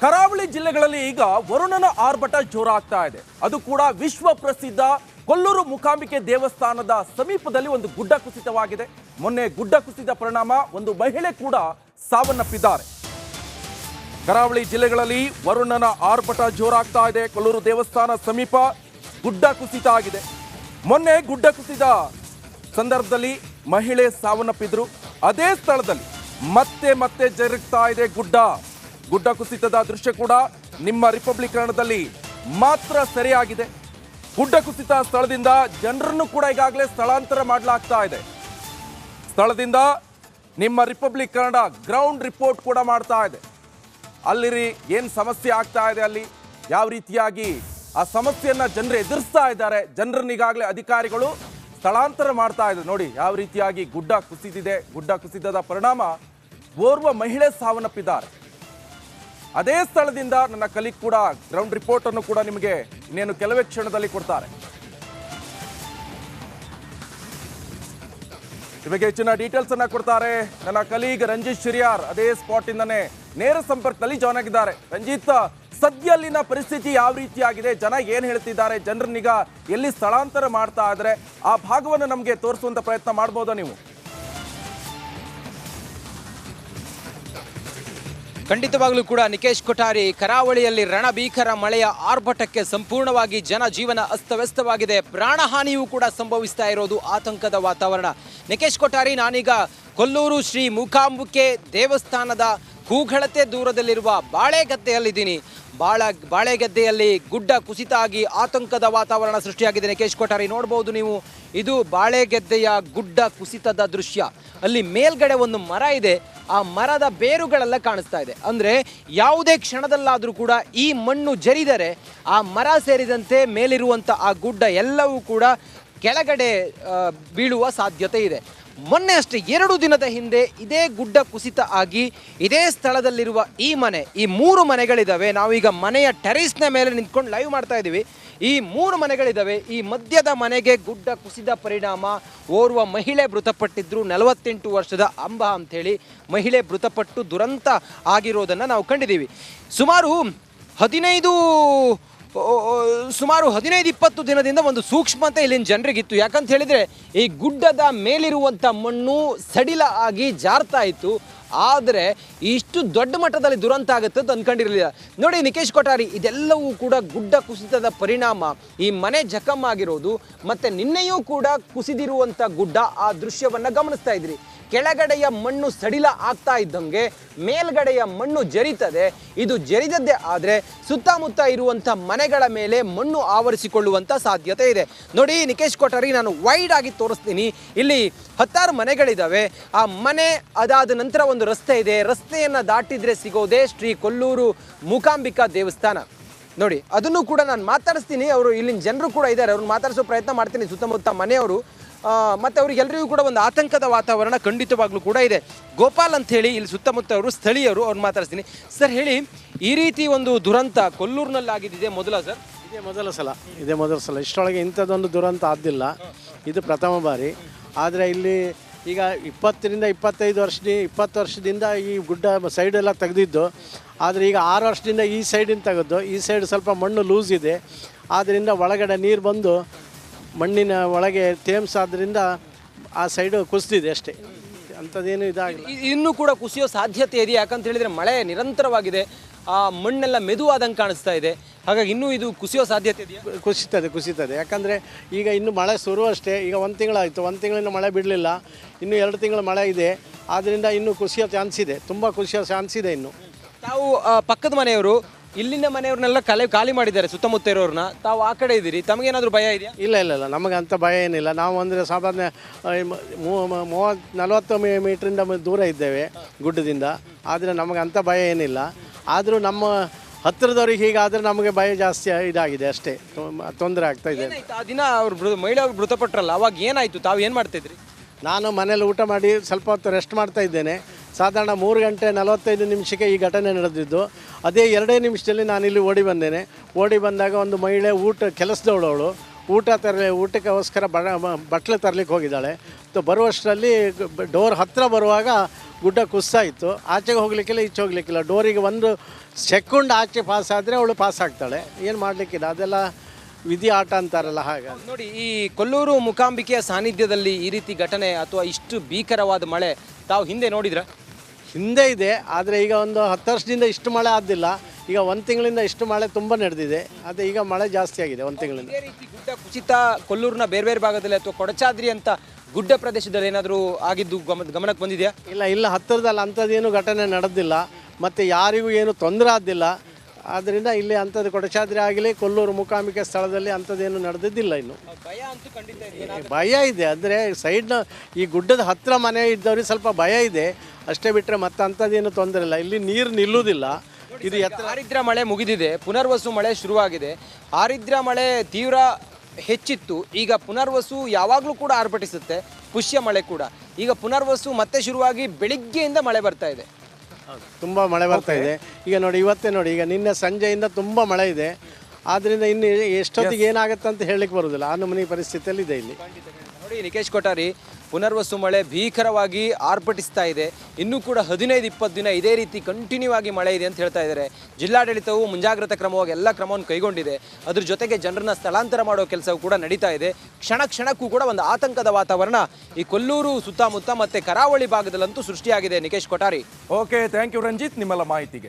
ಕರಾವಳಿ ಜಿಲ್ಲೆಗಳಲ್ಲಿ ಈಗ ವರುಣನ ಆರ್ಭಟ ಜೋರಾಗ್ತಾ ಇದೆ. ಅದು ಕೂಡ ವಿಶ್ವ ಪ್ರಸಿದ್ಧ ಕೊಲ್ಲೂರು ಮೂಕಾಂಬಿಕೆ ದೇವಸ್ಥಾನದ ಸಮೀಪದಲ್ಲಿ ಒಂದು ಗುಡ್ಡ ಕುಸಿತವಾಗಿದೆ. ಮೊನ್ನೆ ಗುಡ್ಡ ಕುಸಿದ ಪರಿಣಾಮ ಒಂದು ಮಹಿಳೆ ಕೂಡ ಸಾವನ್ನಪ್ಪಿದ್ದಾರೆ. ಕರಾವಳಿ ಜಿಲ್ಲೆಗಳಲ್ಲಿ ವರುಣನ ಆರ್ಭಟ ಜೋರಾಗ್ತಾ ಇದೆ. ಕೊಲ್ಲೂರು ದೇವಸ್ಥಾನ ಸಮೀಪ ಗುಡ್ಡ ಕುಸಿತ ಆಗಿದೆ. ಮೊನ್ನೆ ಗುಡ್ಡ ಕುಸಿದ ಸಂದರ್ಭದಲ್ಲಿ ಮಹಿಳೆ ಸಾವನ್ನಪ್ಪಿದ್ರು. ಅದೇ ಸ್ಥಳದಲ್ಲಿ ಮತ್ತೆ ಜರುಗ್ತಾ ಇದೆ ಗುಡ್ಡ ಕುಸಿತದ ದೃಶ್ಯ ಕೂಡ ನಿಮ್ಮ ರಿಪಬ್ಲಿಕ್ ಕನ್ನಡದಲ್ಲಿ ಮಾತ್ರ ಸೆರೆಯಾಗಿದೆ. ಗುಡ್ಡ ಕುಸಿತ ಸ್ಥಳದಿಂದ ಜನರನ್ನು ಕೂಡ ಈಗಾಗಲೇ ಸ್ಥಳಾಂತರ ಮಾಡಲಾಗ್ತಾ ಇದೆ. ಸ್ಥಳದಿಂದ ನಿಮ್ಮ ರಿಪಬ್ಲಿಕ್ ಕನ್ನಡ ಗ್ರೌಂಡ್ ರಿಪೋರ್ಟ್ ಕೂಡ ಮಾಡ್ತಾ ಇದೆ. ಅಲ್ಲಿರಿ ಏನು ಸಮಸ್ಯೆ ಆಗ್ತಾ ಇದೆ, ಅಲ್ಲಿ ಯಾವ ರೀತಿಯಾಗಿ ಆ ಸಮಸ್ಯೆಯನ್ನ ಜನರು ಎದುರಿಸ್ತಾ ಇದ್ದಾರೆ, ಜನರನ್ನ ಈಗಾಗಲೇ ಅಧಿಕಾರಿಗಳು ಸ್ಥಳಾಂತರ ಮಾಡ್ತಾ ಇದ್ದಾರೆ. ನೋಡಿ ಯಾವ ರೀತಿಯಾಗಿ ಗುಡ್ಡ ಕುಸಿದಿದೆ. ಗುಡ್ಡ ಕುಸಿತದ ಪರಿಣಾಮ ಓರ್ವ ಮಹಿಳೆ ಸಾವನ್ನಪ್ಪಿದ್ದಾರೆ. ಅದೇ ಸ್ಥಳದಿಂದ ನನ್ನ ಕಲೀಗ್ ಕೂಡ ಗ್ರೌಂಡ್ ರಿಪೋರ್ಟ್ ಅನ್ನು ಕೂಡ ನಿಮಗೆ ಇನ್ನೇನು ಕೆಲವೇ ಕ್ಷಣದಲ್ಲಿ ಕೊಡ್ತಾರೆ. ನಿಮಗೆ ಹೆಚ್ಚಿನ ಡೀಟೇಲ್ಸ್ ಅನ್ನ ಕೊಡ್ತಾರೆ ನನ್ನ ಕಲೀಗ್ ರಂಜಿತ್ ಶಿರಿಯಾರ್. ಅದೇ ಸ್ಪಾಟ್ ಇಂದನೇ ನೇರ ಸಂಪರ್ಕದಲ್ಲಿ ಜಾಯ್ನ್ ಆಗಿದ್ದಾರೆ. ರಂಜಿತ್, ಸದ್ಯ ಅಲ್ಲಿನ ಪರಿಸ್ಥಿತಿ ಯಾವ ರೀತಿಯಾಗಿದೆ, ಜನ ಏನ್ ಹೇಳ್ತಿದ್ದಾರೆ, ಜನರನ್ನೀಗ ಎಲ್ಲಿ ಸ್ಥಳಾಂತರ ಮಾಡ್ತಾ ಇದ್ರೆ ಆ ಭಾಗವನ್ನು ನಮಗೆ ತೋರಿಸುವಂತ ಪ್ರಯತ್ನ ಮಾಡಬಹುದಾ ನೀವು? ಖಂಡಿತವಾಗ್ಲೂ ಕೂಡ ನಿಕೇಶ್ ಕೊಠಾರಿ, ಕರಾವಳಿಯಲ್ಲಿ ರಣಭೀಕರ ಮಳೆಯ ಆರ್ಭಟಕ್ಕೆ ಸಂಪೂರ್ಣವಾಗಿ ಜನಜೀವನ ಅಸ್ತವ್ಯಸ್ತವಾಗಿದೆ. ಪ್ರಾಣಹಾನಿಯೂ ಕೂಡ ಸಂಭವಿಸ್ತಾ ಇರೋದು ಆತಂಕದ ವಾತಾವರಣ. ನಿಕೇಶ್ ಕೊಠಾರಿ, ನಾನೀಗ ಕೊಲ್ಲೂರು ಶ್ರೀ ಮೂಕಾಂಬಿಕೆ ದೇವಸ್ಥಾನದ ಕೂಗಳತೆ ದೂರದಲ್ಲಿರುವ ಬಾಳೆಗದ್ದೆಯಲ್ಲಿದ್ದೀನಿ. ಬಾಳೆಗದ್ದೆಯಲ್ಲಿ ಗುಡ್ಡ ಕುಸಿತ ಆಗಿ ಆತಂಕದ ವಾತಾವರಣ ಸೃಷ್ಟಿಯಾಗಿದೆ. ನಿಕೇಶ್ ಕೊಠಾರಿ, ನೋಡ್ಬೋದು ನೀವು, ಇದು ಬಾಳೆಗದ್ದೆಯ ಗುಡ್ಡ ಕುಸಿತದ ದೃಶ್ಯ. ಅಲ್ಲಿ ಮೇಲ್ಗಡೆ ಒಂದು ಮರ ಇದೆ, ಆ ಮರದ ಬೇರುಗಳೆಲ್ಲ ಕಾಣಿಸ್ತಾ ಇದೆ. ಅಂದರೆ ಯಾವುದೇ ಕ್ಷಣದಲ್ಲಾದರೂ ಕೂಡ ಈ ಮಣ್ಣು ಜರಿದರೆ ಆ ಮರ ಸೇರಿದಂತೆ ಮೇಲಿರುವಂಥ ಆ ಗುಡ್ಡ ಎಲ್ಲವೂ ಕೂಡ ಕೆಳಗಡೆ ಬೀಳುವ ಸಾಧ್ಯತೆ ಇದೆ. ಮೊನ್ನೆ ಅಷ್ಟೇ 2 ದಿನದ ಹಿಂದೆ ಇದೇ ಗುಡ್ಡ ಕುಸಿತ ಆಗಿ ಇದೇ ಸ್ಥಳದಲ್ಲಿರುವ ಈ 3 ಮನೆಗಳಿದ್ದಾವೆ. ನಾವೀಗ ಮನೆಯ ಟೆರೇಸ್ನ ಮೇಲೆ ನಿಂತ್ಕೊಂಡು ಲೈವ್ ಮಾಡ್ತಾ ಇದ್ದೀವಿ. ಈ 3 ಮನೆಗಳಿದ್ದಾವೆ. ಈ ಮಧ್ಯದ ಮನೆಗೆ ಗುಡ್ಡ ಕುಸಿದ ಪರಿಣಾಮ ಓರ್ವ ಮಹಿಳೆ ಮೃತಪಟ್ಟಿದ್ರು. 48 ವರ್ಷದ ಅಂಬ ಅಂಥೇಳಿ ಮಹಿಳೆ ಮೃತಪಟ್ಟು ದುರಂತ ಆಗಿರೋದನ್ನು ನಾವು ಕಂಡಿದ್ದೀವಿ. ಸುಮಾರು 15-20 ದಿನದಿಂದ ಒಂದು ಸೂಕ್ಷ್ಮತೆ ಇಲ್ಲಿನ ಜನರಿಗಿತ್ತು. ಯಾಕಂತ ಹೇಳಿದರೆ ಈ ಗುಡ್ಡದ ಮೇಲಿರುವಂಥ ಮಣ್ಣು ಸಡಿಲ ಆಗಿ ಜಾರ್ತಾ ಇತ್ತು. ಆದರೆ ಇಷ್ಟು ದೊಡ್ಡ ಮಟ್ಟದಲ್ಲಿ ದುರಂತ ಆಗುತ್ತೆ ಅಂತ ಅಂದ್ಕೊಂಡಿರಲಿಲ್ಲ. ನೋಡಿ ನಿಕೇಶ್ ಕೊಠಾರಿ, ಇದೆಲ್ಲವೂ ಕೂಡ ಗುಡ್ಡ ಕುಸಿತದ ಪರಿಣಾಮ. ಈ ಮನೆ ಜಖಮ್ ಆಗಿರೋದು ಮತ್ತು ನಿನ್ನೆಯೂ ಕೂಡ ಕುಸಿದಿರುವಂಥ ಗುಡ್ಡ, ಆ ದೃಶ್ಯವನ್ನು ಗಮನಿಸ್ತಾ ಇದ್ರಿ. ಕೆಳಗಡೆಯ ಮಣ್ಣು ಸಡಿಲ ಆಗ್ತಾ ಇದ್ದಂಗೆ ಮೇಲ್ಗಡೆಯ ಮಣ್ಣು ಜರಿತದೆ. ಇದು ಜರಿದದ್ದೇ ಆದರೆ ಸುತ್ತಮುತ್ತ ಇರುವಂಥ ಮನೆಗಳ ಮೇಲೆ ಮಣ್ಣು ಆವರಿಸಿಕೊಳ್ಳುವಂಥ ಸಾಧ್ಯತೆ ಇದೆ. ನೋಡಿ ನಿಕೇಶ್ ಕೊಠಾರಿ, ನಾನು ವೈಡ್ ಆಗಿ ತೋರಿಸ್ತೀನಿ. ಇಲ್ಲಿ 10 ಮನೆಗಳಿದ್ದಾವೆ. ಆ ಮನೆ ಅದಾದ ನಂತರ ಒಂದು ರಸ್ತೆ ಇದೆ. ರಸ್ತೆಯನ್ನು ದಾಟಿದರೆ ಸಿಗೋದೇ ಶ್ರೀ ಕೊಲ್ಲೂರು ಮೂಕಾಂಬಿಕಾ ದೇವಸ್ಥಾನ. ನೋಡಿ, ಅದನ್ನು ಕೂಡ ನಾನು ಮಾತಾಡಿಸ್ತೀನಿ. ಅವರು ಇಲ್ಲಿನ ಜನರು ಕೂಡ ಇದ್ದಾರೆ, ಅವ್ರನ್ನ ಮಾತಾಡಿಸೋ ಪ್ರಯತ್ನ ಮಾಡ್ತೀನಿ. ಸುತ್ತಮುತ್ತ ಮನೆಯವರು ಮತ್ತು ಅವರಿಗೆಲ್ಲರಿಗೂ ಕೂಡ ಒಂದು ಆತಂಕದ ವಾತಾವರಣ ಖಂಡಿತವಾಗ್ಲೂ ಕೂಡ ಇದೆ. ಗೋಪಾಲ್ ಅಂತ ಹೇಳಿ ಇಲ್ಲಿ ಸುತ್ತಮುತ್ತ ಅವರು ಸ್ಥಳೀಯರು, ಅವ್ರನ್ನ ಮಾತಾಡ್ತೀನಿ. ಸರ್ ಹೇಳಿ, ಈ ರೀತಿ ಒಂದು ದುರಂತ ಕೊಲ್ಲೂರಿನಲ್ಲಿ ಆಗಿದ್ದಿದೆ ಮೊದಲ ಸರ್? ಇದೇ ಮೊದಲ ಸಲ. ಇಷ್ಟೊಳಗೆ ಇಂಥದ್ದೊಂದು ದುರಂತ ಆದಿಲ್ಲ. ಇದು ಪ್ರಥಮ ಬಾರಿ. ಆದರೆ ಇಲ್ಲಿ ಈಗ 20 ವರ್ಷದಿಂದ ಈ ಗುಡ್ಡ ಸೈಡೆಲ್ಲ ತೆಗೆದಿದ್ದು. ಆದರೆ ಈಗ 6 ವರ್ಷದಿಂದ ಈ ಸೈಡಿನ ತೆಗೆದು, ಈ ಸೈಡ್ ಸ್ವಲ್ಪ ಮಣ್ಣು ಲೂಸ್ ಇದೆ. ಆದ್ದರಿಂದ ಒಳಗಡೆ ನೀರು ಬಂದು ಮಣ್ಣಿನ ಒಳಗೆ ತೇಮ್ಸ್ ಆದ್ದರಿಂದ ಆ ಸೈಡು ಕುಸಿದಿದೆ ಅಷ್ಟೇ, ಅಂಥದ್ದೇನು ಇದಾಗಿಲ್ಲ. ಇನ್ನೂ ಕೂಡ ಕುಸಿಯೋ ಸಾಧ್ಯತೆ ಇದೆ. ಯಾಕಂತ ಹೇಳಿದರೆ ಮಳೆ ನಿರಂತರವಾಗಿದೆ, ಆ ಮಣ್ಣೆಲ್ಲ ಮೆದುವಾದಂಗೆ ಕಾಣಿಸ್ತಾ ಇದೆ. ಹಾಗಾಗಿ ಇನ್ನೂ ಇದು ಕುಸಿಯೋ ಸಾಧ್ಯತೆ ಇದೆಯಾ? ಕುಸಿತದೆ. ಯಾಕಂದರೆ ಈಗ ಇನ್ನು ಮಳೆ ಶುರು ಅಷ್ಟೇ. ಈಗ 1 ತಿಂಗಳಾಯಿತು, 1 ತಿಂಗಳಿಂದ ಮಳೆ ಬಿಡಲಿಲ್ಲ. ಇನ್ನೂ 2 ತಿಂಗಳ ಮಳೆ ಇದೆ. ಆದ್ದರಿಂದ ಇನ್ನೂ ಕುಸಿಯೋ ಚಾನ್ಸ್ ಇದೆ, ತುಂಬ ಕುಸಿಯೋ ಚಾನ್ಸ್ ಇದೆ. ಇನ್ನು ತಾವು ಪಕ್ಕದ ಮನೆಯವರು, ಇಲ್ಲಿನ ಮನೆಯವ್ರನ್ನೆಲ್ಲ ಖಾಲಿ ಮಾಡಿದ್ದಾರೆ ಸುತ್ತಮುತ್ತ ಇರೋರನ್ನ. ತಾವು ಆ ಕಡೆ ಇದ್ದೀರಿ, ತಮಗೇನಾದರೂ ಭಯ ಇದೆಯಾ? ಇಲ್ಲ, ನಮಗೆ ಅಂಥ ಭಯ ಏನಿಲ್ಲ. ನಾವು ಅಂದರೆ ಸಾಮಾನ್ಯ 30-40 ಮೀಟ್ರಿಂದ ದೂರ ಇದ್ದೇವೆ ಗುಡ್ಡದಿಂದ. ಆದರೆ ನಮಗೆ ಅಂಥ ಭಯ ಏನಿಲ್ಲ. ಆದರೂ ನಮ್ಮ ಹತ್ತಿರದವ್ರಿಗೆ ಹೀಗಾದರೆ ನಮಗೆ ಭಯ ಜಾಸ್ತಿ ಇದಾಗಿದೆ ಅಷ್ಟೇ, ತೊಂದರೆ ಆಗ್ತಾ ಇದೆ. ಆ ದಿನ ಮಹಿಳೆ ಮೃತಪಟ್ಟರಲ್ಲ, ಅವಾಗ ಏನಾಯಿತು? ತಾವು ಏನು ಮಾಡ್ತಿದ್ರಿ? ನಾನು ಮನೇಲಿ ಊಟ ಮಾಡಿ ಸ್ವಲ್ಪ ಹೊತ್ತು ರೆಸ್ಟ್ ಮಾಡ್ತಾ ಇದ್ದೇನೆ. ಸಾಧಾರಣ 3 ಗಂಟೆ 45 ನಿಮಿಷಕ್ಕೆ ಈ ಘಟನೆ ನಡೆದಿದ್ದು. ಅದೇ 2 ನಿಮಿಷದಲ್ಲಿ ನಾನಿಲ್ಲಿ ಓಡಿ ಬಂದೇನೆ. ಓಡಿ ಬಂದಾಗ ಒಂದು ಮಹಿಳೆ ಕೆಲಸದವಳು ಊಟಕ್ಕೋಸ್ಕರ ಬಟ್ಲು ತರಲಿಕ್ಕೆ ಹೋಗಿದ್ದಾಳೆ. ಬರುವಷ್ಟರಲ್ಲಿ ಡೋರ್ ಹತ್ತಿರ ಬರುವಾಗ ಗುಡ್ಡ ಕುಸ್ತಾ ಇತ್ತು. ಆಚೆಗೆ ಹೋಗಲಿಕ್ಕಿಲ್ಲ, ಈಚೆ ಹೋಗ್ಲಿಕ್ಕಿಲ್ಲ. ಡೋರಿಗೆ ಒಂದು ಸೆಕೆಂಡ್ ಆಚೆ ಪಾಸ್ ಆದರೆ ಅವಳು ಪಾಸ್ ಆಗ್ತಾಳೆ. ಏನು ಮಾಡಲಿಕ್ಕಿಲ್ಲ, ಅದೆಲ್ಲ ವಿಧಿ ಆಟ ಅಂತಾರಲ್ಲ ಹಾಗೆ. ನೋಡಿ, ಈ ಕೊಲ್ಲೂರು ಮೂಕಾಂಬಿಕೆಯ ಸಾನ್ನಿಧ್ಯದಲ್ಲಿ ಈ ರೀತಿ ಘಟನೆ ಅಥವಾ ಇಷ್ಟು ಭೀಕರವಾದ ಮಳೆ ತಾವು ಹಿಂದೆ ನೋಡಿದ್ರ? ಹಿಂದೆ ಇದೆ, ಆದರೆ ಈಗ ಒಂದು 10 ವರ್ಷದಿಂದ ಇಷ್ಟು ಮಳೆ ಆದಿಲ್ಲ. ಈಗ 1 ತಿಂಗಳಿಂದ ಇಷ್ಟು ಮಳೆ ತುಂಬ ನಡೆದಿದೆ. ಅದೇ ಈಗ ಮಳೆ ಜಾಸ್ತಿ ಆಗಿದೆ 1 ತಿಂಗಳಿಂದ. ಇದೇ ರೀತಿ ಗುಡ್ಡ ಕುಸಿತ ಕೊಲ್ಲೂರಿನ ಬೇರೆ ಬೇರೆ ಭಾಗದಲ್ಲಿ ಅಥವಾ ಕೊಡಚಾದ್ರಿ ಅಂತ ಗುಡ್ಡ ಪ್ರದೇಶದಲ್ಲಿ ಏನಾದರೂ ಆಗಿದ್ದು ಗಮನಕ್ಕೆ ಬಂದಿದೆಯಾ? ಇಲ್ಲ ಹತ್ತಿರದಲ್ಲಿ ಅಂಥದ್ದೇನು ಘಟನೆ ನಡೆದಿಲ್ಲ, ಮತ್ತು ಯಾರಿಗೂ ಏನು ತೊಂದರೆ ಆದಿಲ್ಲ. ಆದ್ದರಿಂದ ಇಲ್ಲಿ ಅಂಥದ್ದು ಕೊಡಚಾದ್ರಿ ಆಗಲಿ ಕೊಲ್ಲೂರು ಮೂಕಾಂಬಿಕೆ ಸ್ಥಳದಲ್ಲಿ ಅಂಥದ್ದೇನು ನಡೆದಿದ್ದಿಲ್ಲ. ಇನ್ನು ಭಯ ಅಂತೂ ಖಂಡಿತ ಇದೆ. ಭಯ ಇದೆ, ಅಂದರೆ ಸೈಡ್ನ ಈ ಗುಡ್ಡದ ಹತ್ತಿರ ಮನೆ ಇದ್ದವ್ರಿಗೆ ಸ್ವಲ್ಪ ಭಯ ಇದೆ ಅಷ್ಟೇ, ಬಿಟ್ಟರೆ ಮತ್ತೆ ಅಂಥದ್ದೇನು ತೊಂದರೆ ಇಲ್ಲ. ಇಲ್ಲಿ ನೀರು ನಿಲ್ಲುವುದಿಲ್ಲ. ಇದು ಆರಿದ್ರ ಮಳೆ ಮುಗಿದಿದೆ, ಪುನರ್ವಸು ಮಳೆ ಶುರುವಾಗಿದೆ. ಆರಿದ್ರ ಮಳೆ ತೀವ್ರ ಹೆಚ್ಚಿತ್ತು, ಈಗ ಪುನರ್ವಸು ಯಾವಾಗಲೂ ಕೂಡ ಆರ್ಭಟಿಸುತ್ತೆ. ಪುಷ್ಯ ಮಳೆ ಕೂಡ ಈಗ ಪುನರ್ವಸು ಮತ್ತೆ ಶುರುವಾಗಿ ಬೆಳಿಗ್ಗೆಯಿಂದ ಮಳೆ ಬರ್ತಾ ಇದೆ. ತುಂಬ ಮಳೆ ಬರ್ತಾ ಇದೆ. ಈಗ ನೋಡಿ, ಇವತ್ತೇ ನೋಡಿ, ಈಗ ನಿನ್ನೆ ಸಂಜೆಯಿಂದ ತುಂಬ ಮಳೆ ಇದೆ. ಆದ್ದರಿಂದ ಇನ್ನು ಎಷ್ಟೊತ್ತಿಗೆ ಏನಾಗುತ್ತೆ ಅಂತ ಹೇಳಲಿಕ್ಕೆ ಬರೋದಿಲ್ಲ. ಆ ನಮೂನಿ ಪರಿಸ್ಥಿತಿಯಲ್ಲಿ ಇದೆ ಇಲ್ಲಿ. ನೋಡಿ ನಿಕೇಶ್ ಕೊಠಾರಿ, ಪುನರ್ವಸು ಮಳೆ ಭೀಕರವಾಗಿ ಆರ್ಭಟಿಸ್ತಾ ಇದೆ. ಇನ್ನೂ ಕೂಡ 15-20 ದಿನ ಇದೇ ರೀತಿ ಕಂಟಿನ್ಯೂ ಆಗಿ ಮಳೆ ಇದೆ ಅಂತ ಹೇಳ್ತಾ ಇದ್ದಾರೆ. ಜಿಲ್ಲಾಡಳಿತವು ಮುಂಜಾಗ್ರತಾ ಕ್ರಮವಾಗಿ ಎಲ್ಲ ಕ್ರಮವನ್ನು ಕೈಗೊಂಡಿದೆ. ಅದ್ರ ಜೊತೆಗೆ ಜನರನ್ನ ಸ್ಥಳಾಂತರ ಮಾಡೋ ಕೆಲಸವೂ ಕೂಡ ನಡೀತಾ ಇದೆ. ಕ್ಷಣಕ್ಕೂ ಕೂಡ ಒಂದು ಆತಂಕದ ವಾತಾವರಣ ಈ ಕೊಲ್ಲೂರು ಸುತ್ತಮುತ್ತ ಮತ್ತೆ ಕರಾವಳಿ ಭಾಗದಲ್ಲಂತೂ ಸೃಷ್ಟಿಯಾಗಿದೆ. Nikesh Kothari, okay, thank you Ranjith ನಿಮ್ಮೆಲ್ಲ ಮಾಹಿತಿಗೆ.